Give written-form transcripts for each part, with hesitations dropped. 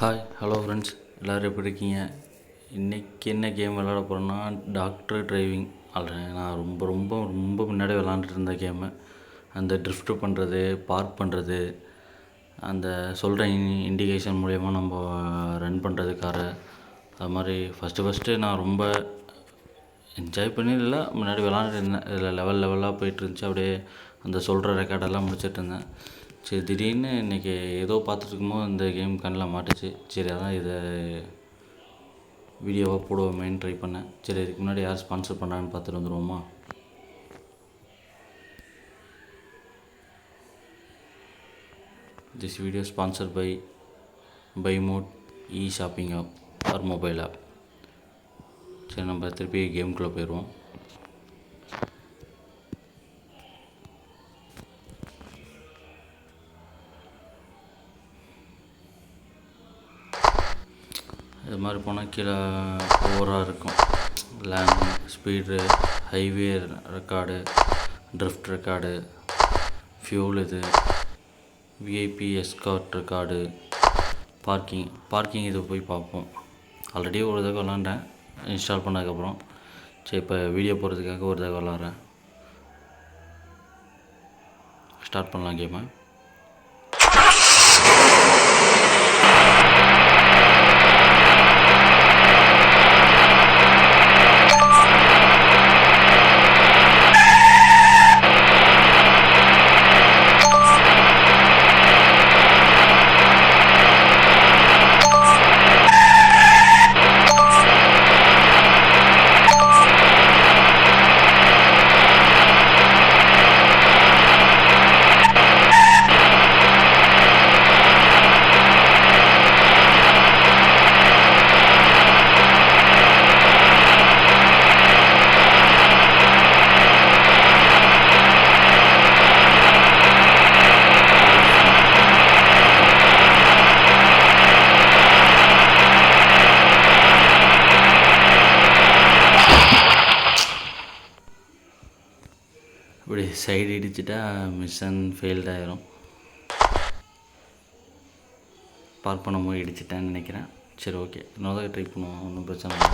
Hi hello friends, எல்லோரும் எப்படி இருக்கீங்க? இன்றைக்கி என்ன கேம் விளாட போகிறேன்னா டாக்டர் டிரைவிங். அதில் நான் ரொம்ப ரொம்ப ரொம்ப முன்னாடி விளாண்டுட்டு இருந்த கேமு. அந்த ட்ரிஃப்ட் பண்ணுறது, பார்க் பண்ணுறது, அந்த சொல்கிற இண்டிகேஷன் மூலயமா நம்ம ரன் பண்ணுறது காரை. அது மாதிரி ஃபஸ்ட்டு நான் ரொம்ப என்ஜாய் பண்ணிடல, முன்னாடி விளாண்டுட்டு இருந்தேன். இதில் லெவலாக போயிட்டு இருந்துச்சு. அப்படியே அந்த சொல்கிற ரெக்கார்டெல்லாம் முடிச்சிட்டு இருந்தேன். சரி, திடீர்னு இன்றைக்கி ஏதோ பார்த்துட்டு இருக்கும்போது இந்த கேம் கண்ணில் மாட்டுச்சு. சரி, அதான் இதை வீடியோவாக போடுவோமேன்னு ட்ரை பண்ணேன். சரி, இதுக்கு முன்னாடி யார் ஸ்பான்சர் பண்ணான்னு பார்த்துட்டு வந்துடுவோமா? This video sponsor by mod shopping app or mobile app. சரி, நம்ம திருப்பி கேமுக்குள்ளே போயிடுவோம். இது மாதிரி போனால் கீழே ஓவராக இருக்கும். Land speed, highway record, drift record, fuel, இது விஐபி எஸ்கார்ட் ரெக்கார்டு, பார்க்கிங் இது போய் பார்ப்போம். ஆல்ரெடி ஒரு தடவை விளாண்டேன் இன்ஸ்டால் பண்ணதுக்கப்புறம். சரி, இப்போ வீடியோ போடுறதுக்காக ஒரு தடவை விளாட்றேன். ஸ்டார்ட் பண்ணலாம் கேமை. இப்படி சைடு இடிச்சிட்டா மிஷன் ஃபெயில்ட் ஆகிரும். பார்க் பண்ணும்போது இடிச்சிட்டேன்னு நினைக்கிறேன். சரி, ஓகே, இன்னொரு ட்ரை பண்ணுவோம், ஒன்றும் பிரச்சனை இல்லை.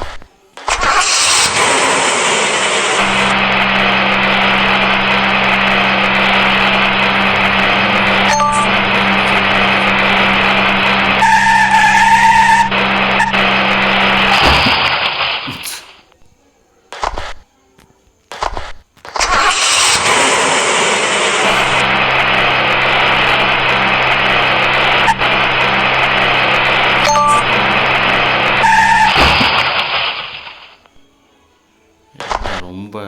ரொம்ப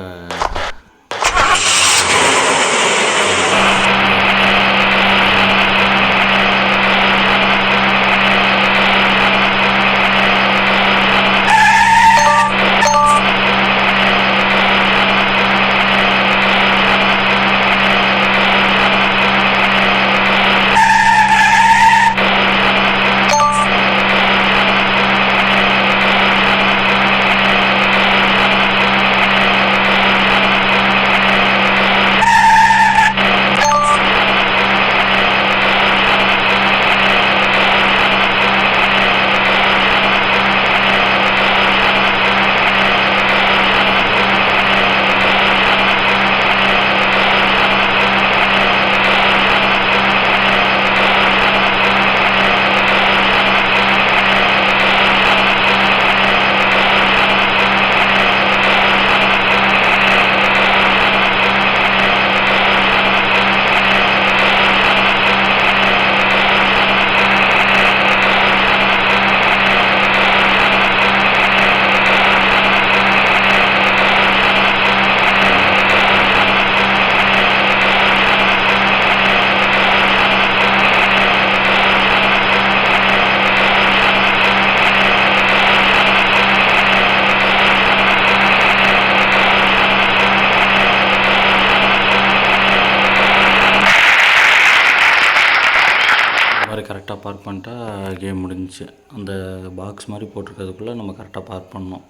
கரெக்டாக பார்க் பண்ணிட்டா கேம் முடிஞ்சிச்சு. அந்த பாக்ஸ் மாதிரி போட்டிருக்கிறதுக்குள்ளே நம்ம கரெக்டாக பார்க் பண்ணணும்.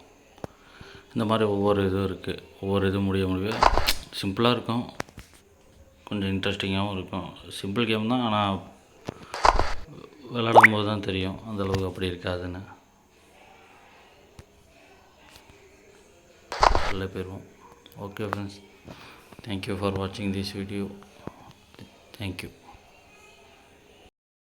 இந்த மாதிரி ஒவ்வொரு இதுவும் இருக்குது. ஒவ்வொரு இது முடிய சிம்பிளாக இருக்கும், கொஞ்சம் இன்ட்ரெஸ்டிங்காகவும் இருக்கும். சிம்பிள் கேம் தான், ஆனால் விளாடும் போது தான் தெரியும் அந்தளவுக்கு அப்படி இருக்காதுன்னு. உள்ளே போயிடுவோம். ஓகே ஃப்ரெண்ட்ஸ், தேங்க்யூ ஃபார் வாட்சிங் திஸ் வீடியோ. தேங்க்யூ.